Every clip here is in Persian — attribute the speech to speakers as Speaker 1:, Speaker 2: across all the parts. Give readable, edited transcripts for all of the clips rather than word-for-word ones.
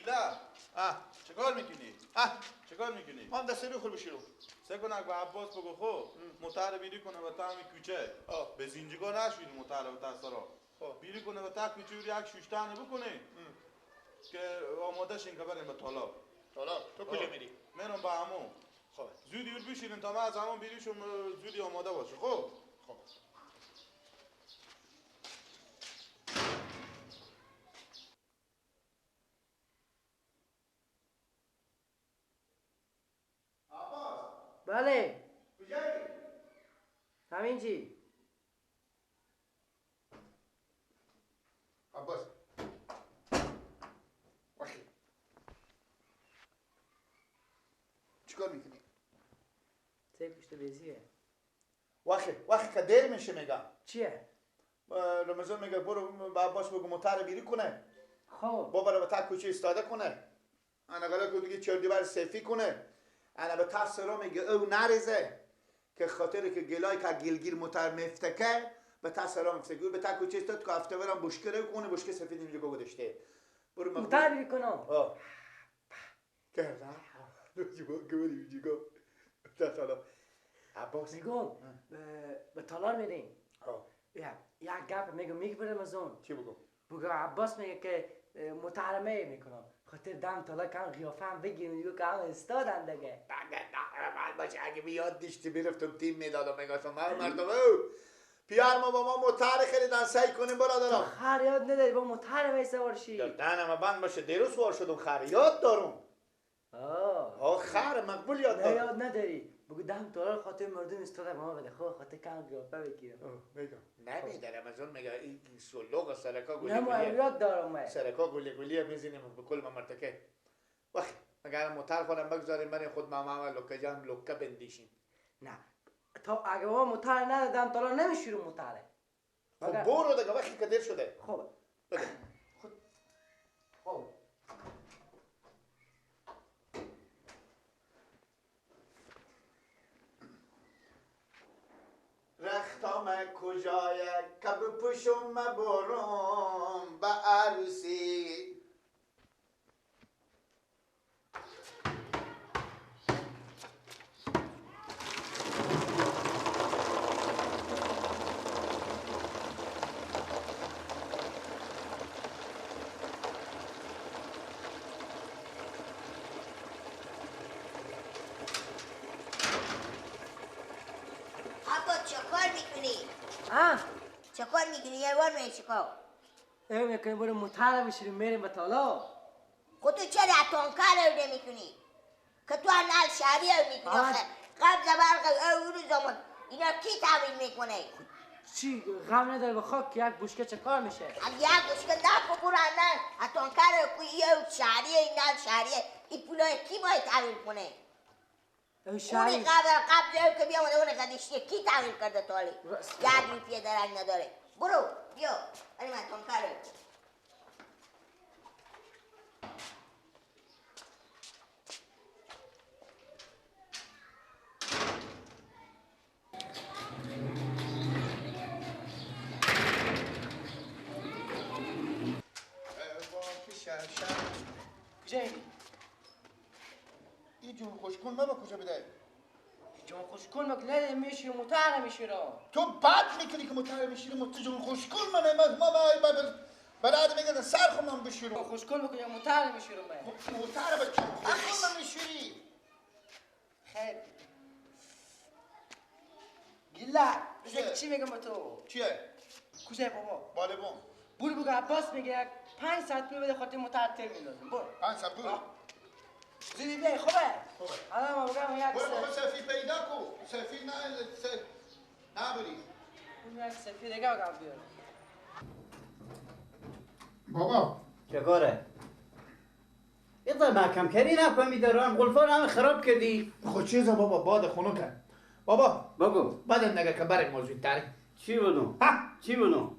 Speaker 1: لا چه کار میکنی؟
Speaker 2: ما هم دسته رو خور بشیرو
Speaker 1: سکنک به عباس بگو خب متر بیری کنه و تامی کوچه به زینجگاه نشوید متر و تسرا بیری کنه و تا کوچه یک شوشتنی بکنه که آماده شین که بریم به طالاب
Speaker 2: تو کجا میری؟
Speaker 1: منم به همون
Speaker 2: خب
Speaker 1: زودی ور بشینیم تا ما از همون بیریشم زودی آماده باشه خب
Speaker 3: بله
Speaker 2: کجایی؟
Speaker 3: همین چی؟
Speaker 2: عباس وقتی چیکار میکنی؟
Speaker 3: سه پشت بیزیه
Speaker 2: وقتی که دیر میشه میگم
Speaker 3: چیه؟
Speaker 2: رمضان میگه برو به عباس بگو موتر بیری کنه
Speaker 3: خب
Speaker 2: بابا به تا کوچه استاده کنه انا غلا کو دیگه چهار دیوار سفی کنه انا به تا سرا میگه او نریزه که خاطر که گلای که گلگیر موتر مفتکه به تا سرا میگه به تا کوچه استاد که هفته برام بشکره کنه بشکه سفید اینجا گذاشته برو
Speaker 3: موتر بیری کنم
Speaker 2: آه که نه جیبا گوری جیگا تا سالا عباس
Speaker 3: میگم به تالار میریم یک گپ میگم میگه از اون
Speaker 2: چی بگم
Speaker 3: بگو عباس میگه که متعرمه میکنم خاطر دم تالار کم قیافه هم بگیریم میگه که هم استادن دیگه
Speaker 2: من باشه اگه بیاد دیشتی بیرفتم تیم میدادم میگفتم مردم او پیار ما با ما موتر خریدن سعی کنیم برادرم
Speaker 3: خریاد نداری با متعرمه سوار شی
Speaker 2: دهنم بند باشه دیروز سوار شدم خریاد دارم خر مقبول یاد
Speaker 3: نه
Speaker 2: دارم
Speaker 3: یاد نداری بگو دم تالار خاطر مردم استاده ما بده خب خاطر کم قیافه بگیرم
Speaker 2: میگم نمیدارم از اون میگه این سلوغ سرکا گلی
Speaker 3: نه ما
Speaker 2: گلیه
Speaker 3: یاد دارم من
Speaker 2: سرکا گلی گلیه میزینیم به کل ممرتکه وقت اگر موتر خودم بگذاریم برای خود ماما لکه جان لکه بندیشیم
Speaker 3: نه تا اگه ما متعر ندادم تالار نمیشیرم متعره
Speaker 2: خب برو دیگه وقتی که دیر شده
Speaker 3: خب
Speaker 2: بده
Speaker 3: خب
Speaker 2: رختم کجای که بپوشم برم به عروسی
Speaker 4: چه کار میکنی؟ یه بار میشکاو
Speaker 3: ایم یکنی برو متعر بشیریم میریم به تالار
Speaker 4: خود تو چرا اتانکار اوده میکنی؟ که تو نال شهری او میکنی آخه قبل برق او رو زمان اینا کی تعمیر میکنه؟
Speaker 3: چی غم نداره به خاک یک بوشکه چه کار میشه؟
Speaker 4: هم یک بشکه نه برو اندن اتانکار او شهریه این نال شهریه این پولای کی باید تعمیر کنه؟
Speaker 3: اون شهری
Speaker 4: اونی قبل او که بیامده اون قدشتیه کی تعمیر کرده تالی؟ یک روپیه درنگ نداره برو بیا بریم اتانکار او
Speaker 3: کجا اینی؟
Speaker 2: این جون خوش کن ما با کجا بده
Speaker 3: جان خوش کن مکلده میشیرم متعر میشیرم
Speaker 2: تو بد میکنی که متعرف میشیرم تو جون خوش کن من ما برای میگن سر خونم بشیرم
Speaker 3: خوش کن مکلده متعر میشیرم من
Speaker 2: متعرف چون خوش کن من میشیری
Speaker 3: خیر گله بذار چی میگم با تو
Speaker 2: چیه؟
Speaker 3: کجای بابا؟
Speaker 2: بالبون
Speaker 3: برو بگو عباس میگه 5 ساعت پول بده خاطر متعر تر میندازم برو
Speaker 2: 5 ساعت برو
Speaker 3: زیدی بی خوبه؟ الان ما بگم یک
Speaker 2: برو بخواه سفی پیدا کو سفی نه بری
Speaker 3: اون یک سفی دیگه بگم بیار
Speaker 2: بابا
Speaker 5: چه کاره؟ یه ذره محکم کردی نفهمی دارم غلفان همه خراب کردی
Speaker 2: خود چیزا بابا باد خونو کن بابا
Speaker 5: بگو
Speaker 2: بعد نگه که برای موضوع تاری
Speaker 5: چی بودم؟ چی بودم؟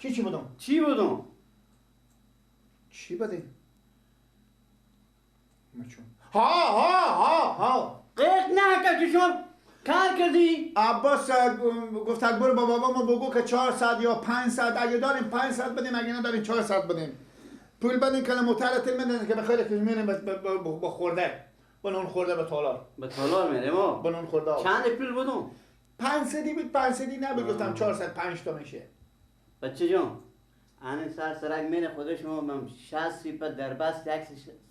Speaker 2: چی بودم؟
Speaker 5: چی بودم؟
Speaker 2: چی بده؟ مچون ها
Speaker 5: قیق نه که شما کار کردی؟
Speaker 2: عباس گفت برو با بابا ما بگو که 4 ساعت یا 5 ساعت اگه داریم 5 ساعت بدیم اگه نداریم 4 ساعت بدیم پول بدین که موتر تل میدن که بخیر که میریم با خورده با نون خورده به تالار
Speaker 5: به تالار میریم ما
Speaker 2: با نون خورده
Speaker 5: چند پول بدون
Speaker 2: 500 بود 500 نبگفتم 405 تا میشه
Speaker 5: بچه جان این سرک میره خودش ما 60 سیپت در بست یک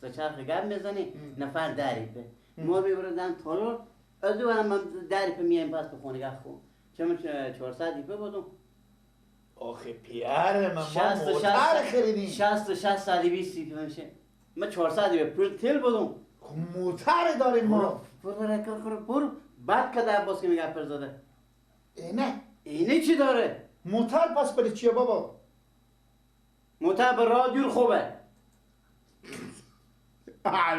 Speaker 5: سچرخ گرم میزنی نفر دریپه ما میبردن تالار از دوارم من دریپه میایم پس به خونگاه خون چون 400 دیپه بدون
Speaker 2: آخه پیاره من
Speaker 5: 60
Speaker 2: موتر خریدیم
Speaker 5: 60 120 دیپه میشه من 400 دیپه پول تل بدون
Speaker 2: موتر داریم ما
Speaker 5: برو بعد که در باز که میگه پرزاده
Speaker 2: اینه
Speaker 5: اینه چی داره؟
Speaker 2: موتر پس برای چیه بابا؟
Speaker 5: موتر به رادیو خوبه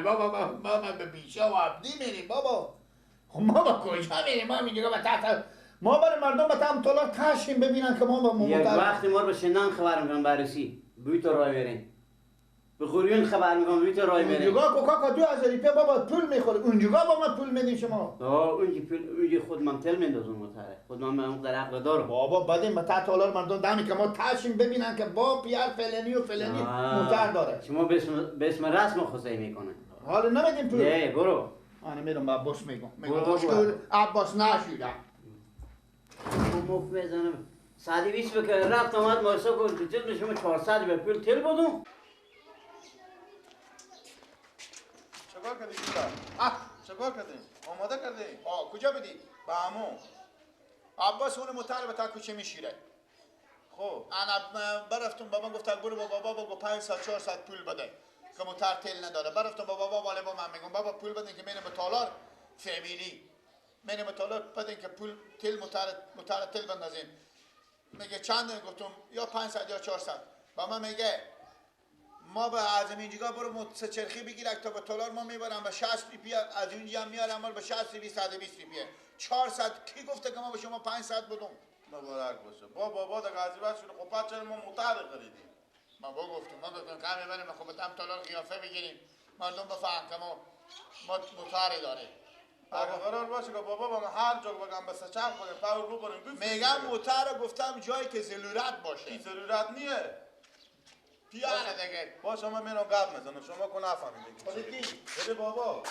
Speaker 2: بابا ما به بیشا و عبدی میریم بابا ما با کجا میریم ما میگه با تحت ما برای مردم با تحت تالار تشیم ببینن که ما با موتر
Speaker 5: یک وقتی ما رو به شنان خبر میکنم بررسی بوی تو رای بریم به خوریون خبر میکنم بوی تو رای بریم
Speaker 2: اونجا کوکا 2000 روپیه بابا پول میخوره اونجا با ما پول میدیم شما
Speaker 5: اونجی خود من تل میندازم موتره خود من در عقل دارم
Speaker 2: بابا بدیم با تحت تالار مردم دمی که ما تشیم ببینن که با پیار فلانی و فلانی موتر داره
Speaker 5: شما به اسم رسم خوزی میکنه
Speaker 2: حالا نمیدیم پول
Speaker 5: نه برو
Speaker 2: من میرم با عباس میگم
Speaker 5: برو.
Speaker 2: عباس نشیدم
Speaker 5: مفت بزنم 120 بکر رفت آمد مارسا گفت جلد شما 400 به پول تل بدون
Speaker 1: چکار کردی چکار کردیم آماده کردیم
Speaker 2: کجا بدی؟
Speaker 1: با همو
Speaker 2: عباس اون موتر به تا کوچه میشیره
Speaker 1: خب
Speaker 2: انا برفتم بابا گفت برو با بابا با 500 400 پول بده که موتر تل نداره برفتم با بابا والا با من میگم بابا پول بدین که میرم به تالار فامیلی میرم به تالار بدین که پول تل موتر تل بندازین میگه چند گفتم یا 500 یا 400 با من میگه ما به از اینجا برو سه چرخی بگیر تا به تالار ما میبرم به 60 روپیه از اینجا میارم به 60 روپیه 120 روپیه 400 کی گفته که ما به شما 500 بدم
Speaker 1: مبارک باشه بابا در قاضی بخش شده خب چرا ما موتر خریدیم
Speaker 2: ما گفتم کم میبریم خب هم تالار قیافه بگیریم مردم بفهم که ما موتری داریم
Speaker 1: اگه قرار باشه که بابا من هر جا بگم به سچرخ کنیم پاور رو کنیم
Speaker 2: میگم موتر گفتم جایی که ضرورت باشه
Speaker 1: این ضرورت نیه
Speaker 2: پیاده دیگه
Speaker 1: باشه من میرم گپ میزنم شما کو نفهمید
Speaker 2: خودتی
Speaker 1: بده بابا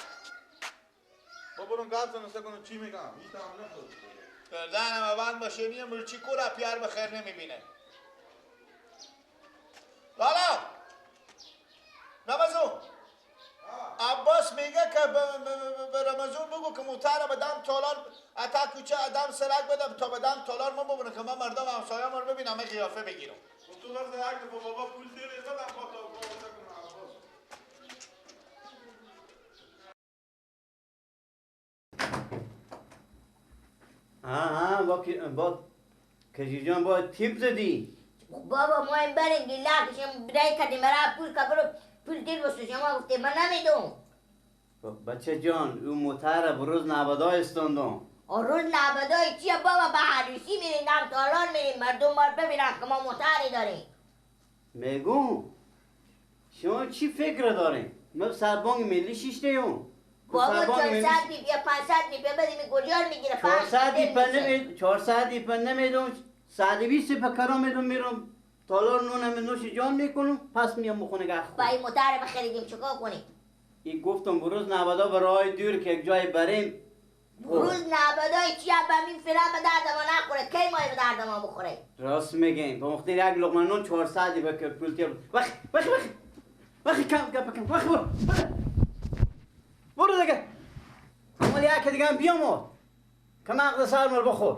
Speaker 1: برون گپ زنم سه کنم چی میگم هیچ هم نخود
Speaker 2: گردن من باشه نیم مرچی کورا پیار بخیر نمیبینه لالا رمزون عباس میگه که به رمزون بگو که موتر به دم تالار اتا کوچه ادم سرک بده تا به دم تالار ما ببینه که من مردم همسایه ما رو ببینم من قیافه بگیرم
Speaker 1: تو ورز یک دفعه بابا پول دیره بدم با تا
Speaker 5: با کجی جان با تیپ زدی
Speaker 4: بابا ما این بریم گیلا کشم برای کردیم برای پول که برو پول دیر بسو شما گفته من نمیدونم
Speaker 5: بچه جان اون موتر بروز نبادا استاندم
Speaker 4: روز نبدای چیه بابا به عروسی میریم دم تالار میریم مردم بار ببینن که ما موتری داریم
Speaker 5: میگم شما چی فکر دارین؟ ما سربانگ ملی شیشته ایم
Speaker 4: بابا 400 بیب یا 500 بیب بدیم گجار میگیره
Speaker 5: 400 دیپه نمیدون 120 پا کرام میدون میرم تالار نونم نوش جان میکنم پس میام بخونه گه خود
Speaker 4: با این موتر بخریدیم چکار کنیم
Speaker 5: این گفتم بروز نبادا برای دور که یک جای بریم
Speaker 4: روز نبدای چیه بمین فیلم به درد ما نخوره کی مای به درد ما بخوره
Speaker 5: راست میگین با مختیر یک لقمه نون 400 دیپه که پول تیر وقتی کم برو دیگه مال یک دیگه هم بیامد که مغز سر مال بخور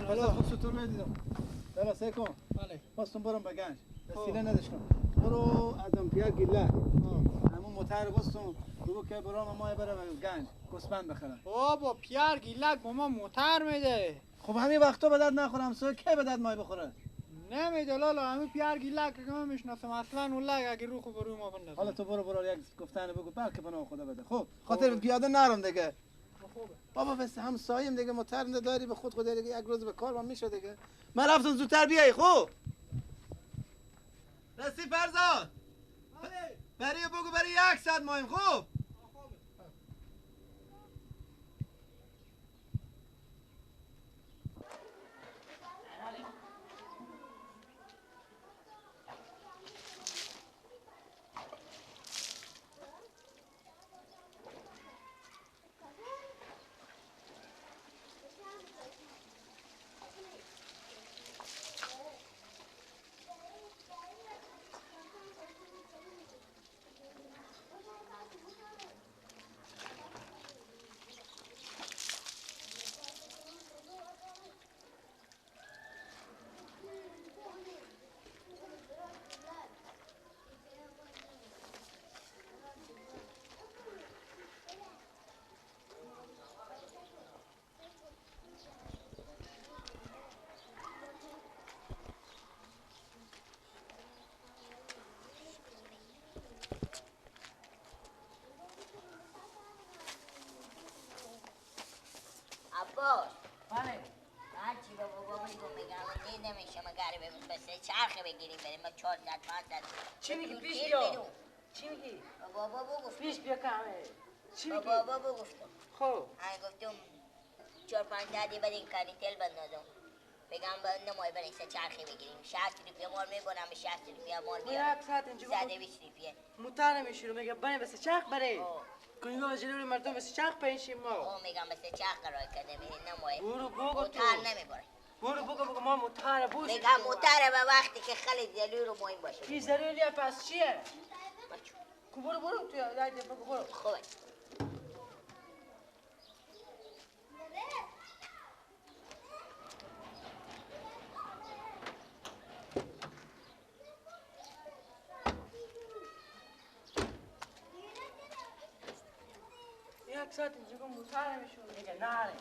Speaker 6: حالا چطور میدیدم دارا سیکن بله خواستم برم به گنج وسیله نداشتم برو ازم پیا گیله همون موتر گفتم بگو که برام ما بره به گنج گوسفند بخرم
Speaker 7: بابا پیار گیلک با ما موتر میده
Speaker 6: خب همین وقتا به درد نخورم سو کی به درد مای بخوره
Speaker 7: نمیده لالا همین پیار گیلک که من میشناسم اصلا اون لگ اگه رو خوب روی ما بندازه
Speaker 6: حالا تو برو یک گفتن بگو بلکه بنا خدا بده خب خاطر پیاده نرم دیگه بابا بس هم سایم دیگه موتر نداری به خود دیگه یک روز به کار من میشه دیگه من رفتم زودتر بیای خوب راستی فرزاد برای بگو برای 100 مایم خوب
Speaker 4: عباس
Speaker 3: بله
Speaker 4: هرچی به بابا میگم دیدمش شما گره بس چرخه بگیریم بریم با 400 500
Speaker 3: چی میگی پیش بیا چی میگی
Speaker 4: با بابا بگفتم
Speaker 3: پیش بیا کامه چی
Speaker 4: با
Speaker 3: میگی
Speaker 4: بابا بگفتم
Speaker 3: خب
Speaker 4: گفتم 4-5 دادی بریم کاری تل بندازم بگم به نمای بریم سه چرخی بگیریم 60 روپیه مال میکنم به 60 روپیه مال بیارم
Speaker 3: یک ساعت اینجا
Speaker 4: 120 روپیه
Speaker 3: مطالعه میشورو میگه بریم بس چرخ بره کنگاه جلوی مردم بس چرخ پنشیم ما
Speaker 4: میگم بس چرخ قرار کرده به نمای
Speaker 3: برو بگو
Speaker 4: موتر نمیبره
Speaker 3: برو بگو ما مطالعه بوش
Speaker 4: میگم موتر به وقتی که خیلی جلوی رو مهم باشه
Speaker 3: کی ضروریه پس چیه برو تو دایده بگو برو
Speaker 4: خوبه
Speaker 3: یک ساعت اینجا مطالعه میشورو میگه نره